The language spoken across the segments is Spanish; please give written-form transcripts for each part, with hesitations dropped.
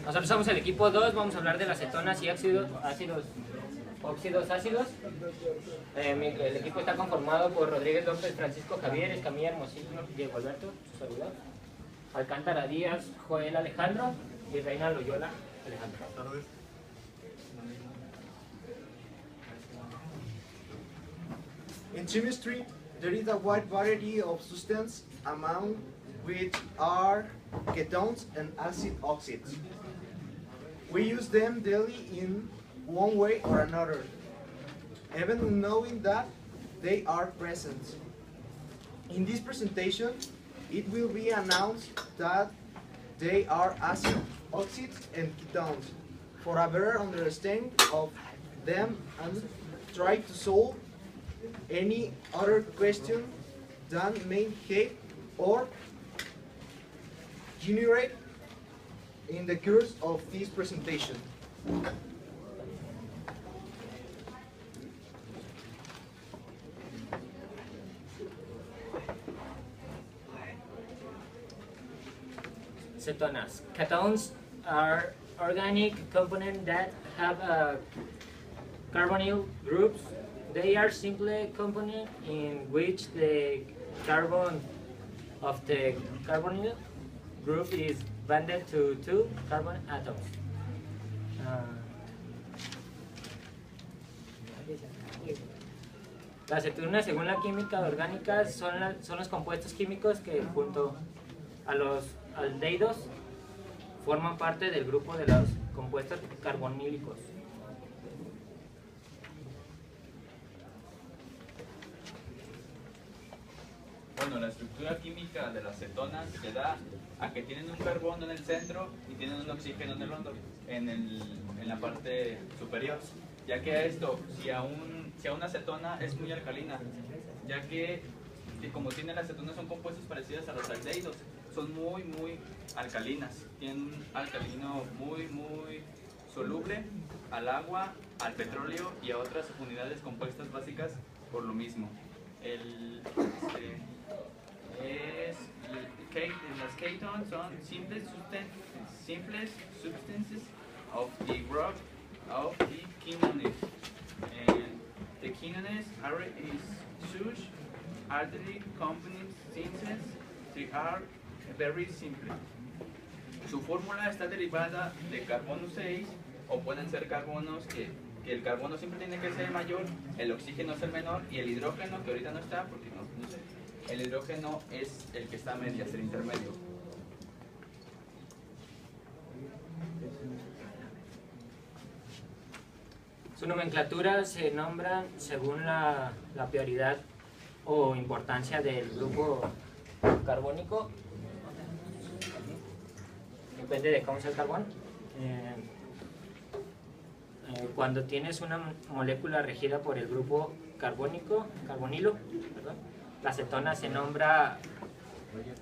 Nosotros somos el equipo 2, vamos a hablar de las cetonas y óxidos ácidos. El equipo está conformado por Rodríguez López, Francisco Javier, Escamilla Hermosillo, Diego Alberto, su servidor, Alcántara Díaz, Joel Alejandro y Reina Loyola Alejandro. In chemistry, there is a wide variety of substances among which are ketones and acid oxides. We use them daily in one way or another, even knowing that they are present. In this presentation, it will be announced that they are acid, oxides, and ketones. For a better understanding of them and try to solve any other question that may have or generate in the course of this presentation. Cetonas. Ketones are organic components that have carbonyl groups. They are simple components in which the carbon of the carbonyl group is bonded to two carbon atoms. Las cetonas, según la química orgánica, son los compuestos químicos que junto a los aldehídos forman parte del grupo de los compuestos carbonílicos. Bueno, la estructura química de las cetonas se da a que tienen un carbono en el centro y tienen un oxígeno en el hondo, en la parte superior. Ya que esto, si a una cetona es muy alcalina, ya que como tiene las cetonas son compuestos parecidos a los aldehídos, son muy alcalinas, tienen un alcalino muy soluble al agua, al petróleo y a otras unidades compuestas básicas por lo mismo. Las ketones son simples substances of the group of the quinones. The quinones are such artery components since they are very simple. Su fórmula está derivada de carbono 6 o pueden ser carbonos que el carbono siempre tiene que ser mayor, el oxígeno es el menor y el hidrógeno, que ahorita no está porque no sé, el hidrógeno es el que está a medias, el intermedio. Su nomenclatura se nombra según la prioridad o importancia del grupo carbónico. Depende de cómo sea el carbón. Cuando tienes una molécula regida por el grupo carbonilo, la cetona se nombra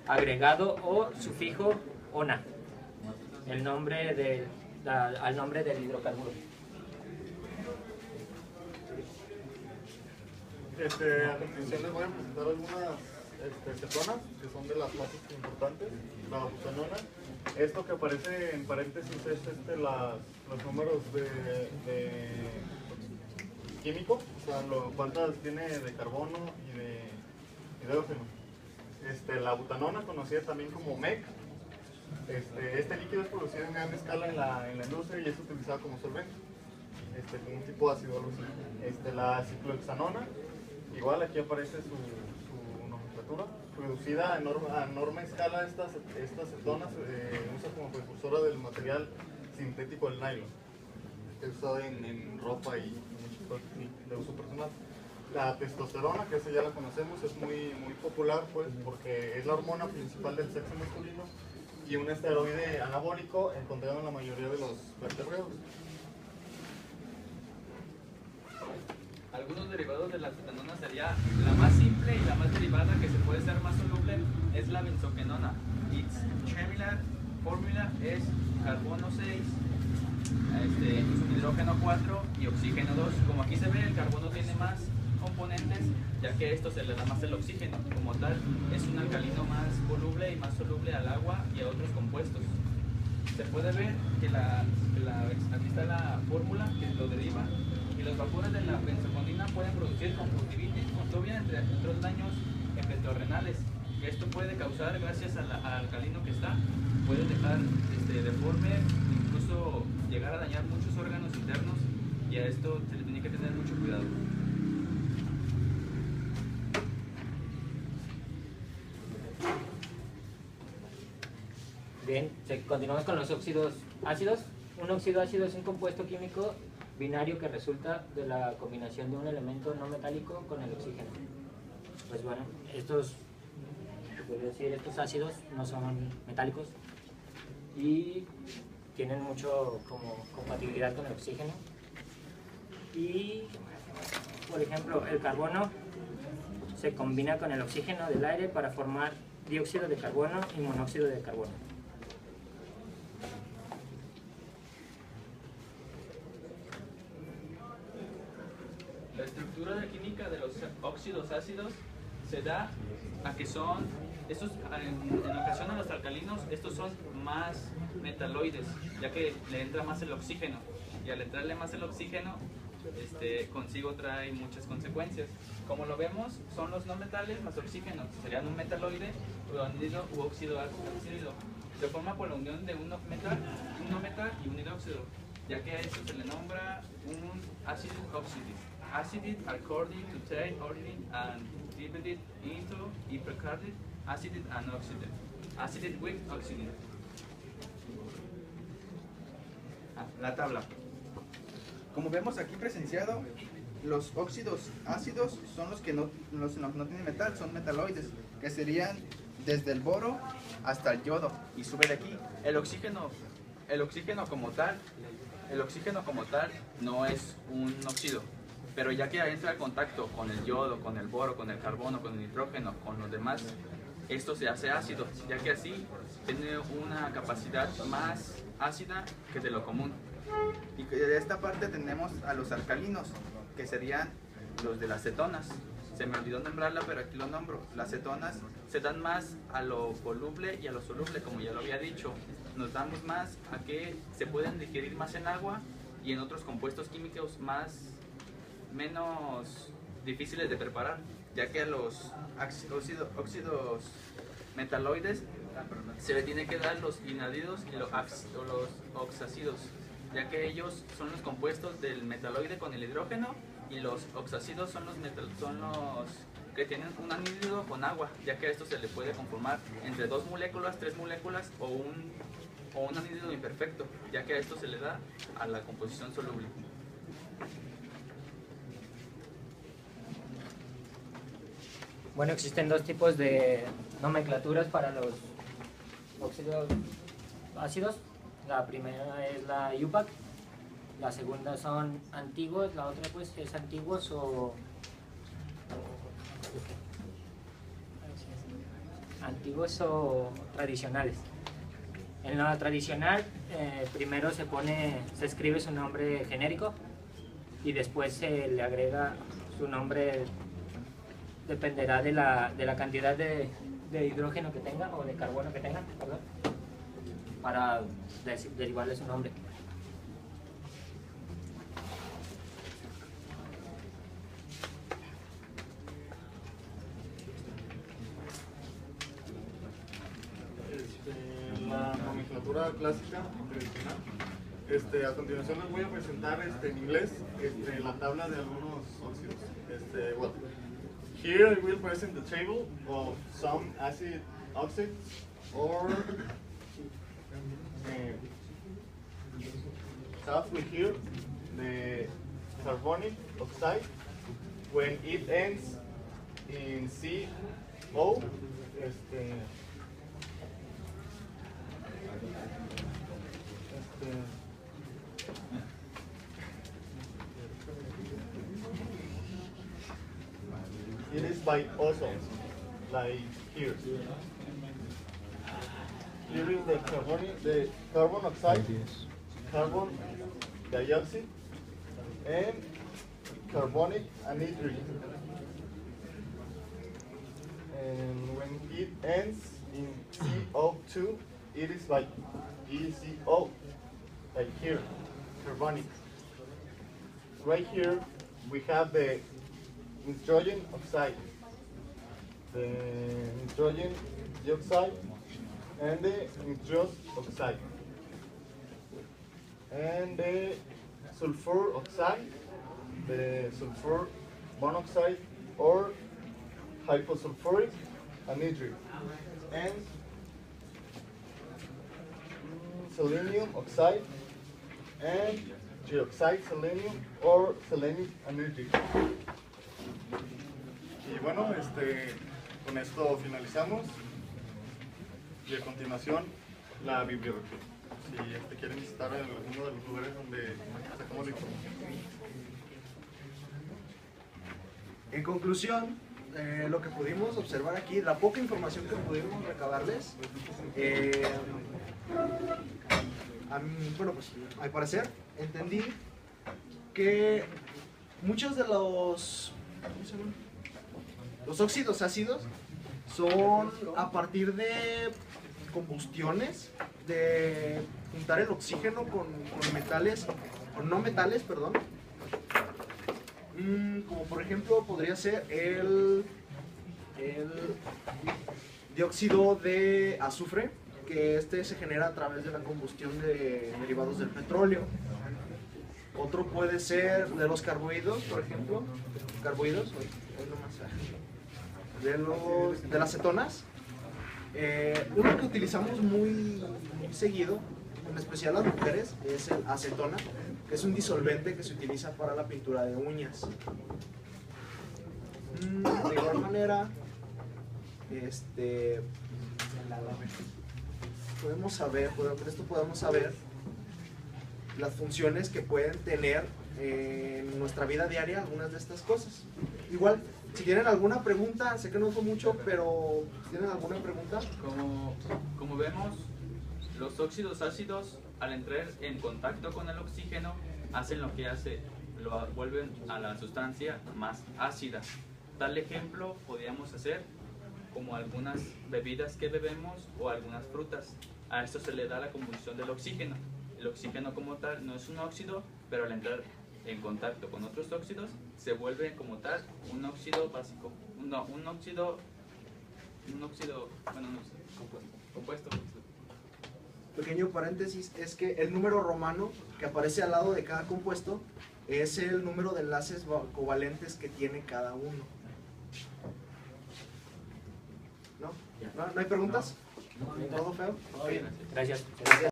agregado o sufijo ona, al nombre del hidrocarburo. A continuación les voy a presentar algunas cetonas que son de las más importantes. La butanona. Esto que aparece en paréntesis es los números de químico, o sea, cuántas tiene de carbono y de hidrógeno. La butanona, conocida también como MEC, este líquido es producido en gran escala en la industria y es utilizado como solvente, como un tipo de ácido o algo así. La ciclohexanona, igual aquí aparece su nomenclatura, producida a enorme escala. Estas cetonas usa como precursora del material sintético del nylon, que es usado en ropa y de uso personal. La testosterona, que esa ya la conocemos, es muy popular pues, porque es la hormona principal del sexo masculino y un esteroide anabólico encontrado en la mayoría de los vertebrados. Algunos derivados de la cetanona sería la más simple y la más derivada que se puede ser más soluble es la benzoquenona. Its chemical formula es carbono 6, hidrógeno 4 y oxígeno 2. Como aquí se ve, el carbono tiene más componentes, ya que esto se le da más el oxígeno. Como tal, es un alcalino más voluble y más soluble al agua y a otros compuestos. se puede ver que aquí está la fórmula que lo deriva, y los vapores de la benzoconina pueden producir conjuntivitis con tobia, entre otros daños renales. Esto puede causar, gracias al alcalino que está, puede dejar deforme, incluso llegar a dañar muchos órganos internos, y a esto se le tiene que tener mucho cuidado. Bien, continuamos con los óxidos ácidos. Un óxido ácido es un compuesto químico binario que resulta de la combinación de un elemento no metálico con el oxígeno. Pues bueno, estos ácidos no son metálicos y tienen mucho como compatibilidad con el oxígeno. Y, por ejemplo, el carbono se combina con el oxígeno del aire para formar dióxido de carbono y monóxido de carbono. La estructura química de los óxidos ácidos se da a que son, en ocasión a los alcalinos, estos son más metaloides, ya que le entra más el oxígeno, y al entrarle más el oxígeno, consigo trae muchas consecuencias. Como lo vemos, son los no metales más oxígeno, serían un metaloide, anhidro u óxido ácido. Se forma por la unión de un no metal y un hidróxido, ya que a esto se le nombra un acid oxide. Acided according to their origin and divided into hypercarded, acided and oxided. Acided with oxided. La tabla. Como vemos aquí presenciado, los óxidos ácidos son los que no tienen metal, son metaloides, que serían desde el boro hasta el yodo, y sube de aquí. El oxígeno como tal no es un óxido, pero ya que entra en contacto con el yodo, con el boro, con el carbono, con el nitrógeno, con los demás, esto se hace ácido, ya que así tiene una capacidad más ácida que de lo común. Y de esta parte tenemos a los alcalinos, que serían los de las cetonas. Se me olvidó nombrarla, pero aquí lo nombro. Las cetonas se dan más a lo voluble y a lo soluble, como ya lo había dicho. Nos damos más a que se pueden digerir más en agua y en otros compuestos químicos menos difíciles de preparar, ya que a los óxidos metaloides se le tiene que dar los inadidos y los oxácidos, ya que ellos son los compuestos del metaloide con el hidrógeno, y los oxácidos son los que tienen un anhídrido con agua, ya que a esto se le puede conformar entre 2 moléculas, 3 moléculas o un anhídrido imperfecto, ya que a esto se le da a la composición soluble. Bueno, existen dos tipos de nomenclaturas para los óxidos ácidos. La primera es la IUPAC, la segunda son antiguos, la otra pues es antiguos o tradicionales. En la tradicional primero se escribe su nombre genérico y después se le agrega su nombre, dependerá de la cantidad de hidrógeno que tenga o de carbono que tenga, perdón, para derivarle su nombre. La nomenclatura clásica tradicional. A continuación les voy a presentar en inglés la tabla de algunos óxidos. Well, here I will present the table of some acid oxides, or start with here the carbonic oxide. When it ends in CO, it is by ozones, like here. Here is the carbon oxide, carbon dioxide, and carbonic anhydride. And when it ends in CO2, it is like ECO, like here, carbonic. Right here we have the nitrogen oxide, the nitrogen dioxide, and the nitrous oxide, and the sulfur oxide, the sulfur monoxide or hyposulfuric anhydride, and selenium oxide and dioxide selenium or selenium anhydride. Y bueno, con esto finalizamos y a continuación la bibliografía. Si quieren visitar alguno de los lugares donde sacamos la información. En conclusión, lo que pudimos observar aquí, la poca información que pudimos recabarles, bueno, pues a mi parecer entendí que muchos de los óxidos ácidos son a partir de combustiones, de juntar el oxígeno con metales, con no metales, perdón. Como por ejemplo podría ser el dióxido de azufre, que se genera a través de la combustión de derivados del petróleo. Otro puede ser de los carbohidratos, por ejemplo, de las cetonas. Uno que utilizamos muy seguido, en especial las mujeres, es el acetona, que es un disolvente que se utiliza para la pintura de uñas. De igual manera, podemos saber las funciones que pueden tener en nuestra vida diaria algunas de estas cosas. Igual, si tienen alguna pregunta, sé que no fue mucho, pero si tienen alguna pregunta. Como vemos, los óxidos ácidos, al entrar en contacto con el oxígeno, hacen lo que hace, lo vuelven a la sustancia más ácida. Tal ejemplo podríamos hacer como algunas bebidas que bebemos o algunas frutas. A esto se le da la combustión del oxígeno. El oxígeno como tal no es un óxido, pero al entrar en contacto con otros óxidos se vuelve como tal un óxido básico, un óxido, bueno, no sé, compuesto. Pequeño paréntesis, es que el número romano que aparece al lado de cada compuesto es el número de enlaces covalentes que tiene cada uno. ¿No? ¿No hay preguntas? ¿Todo feo? Gracias.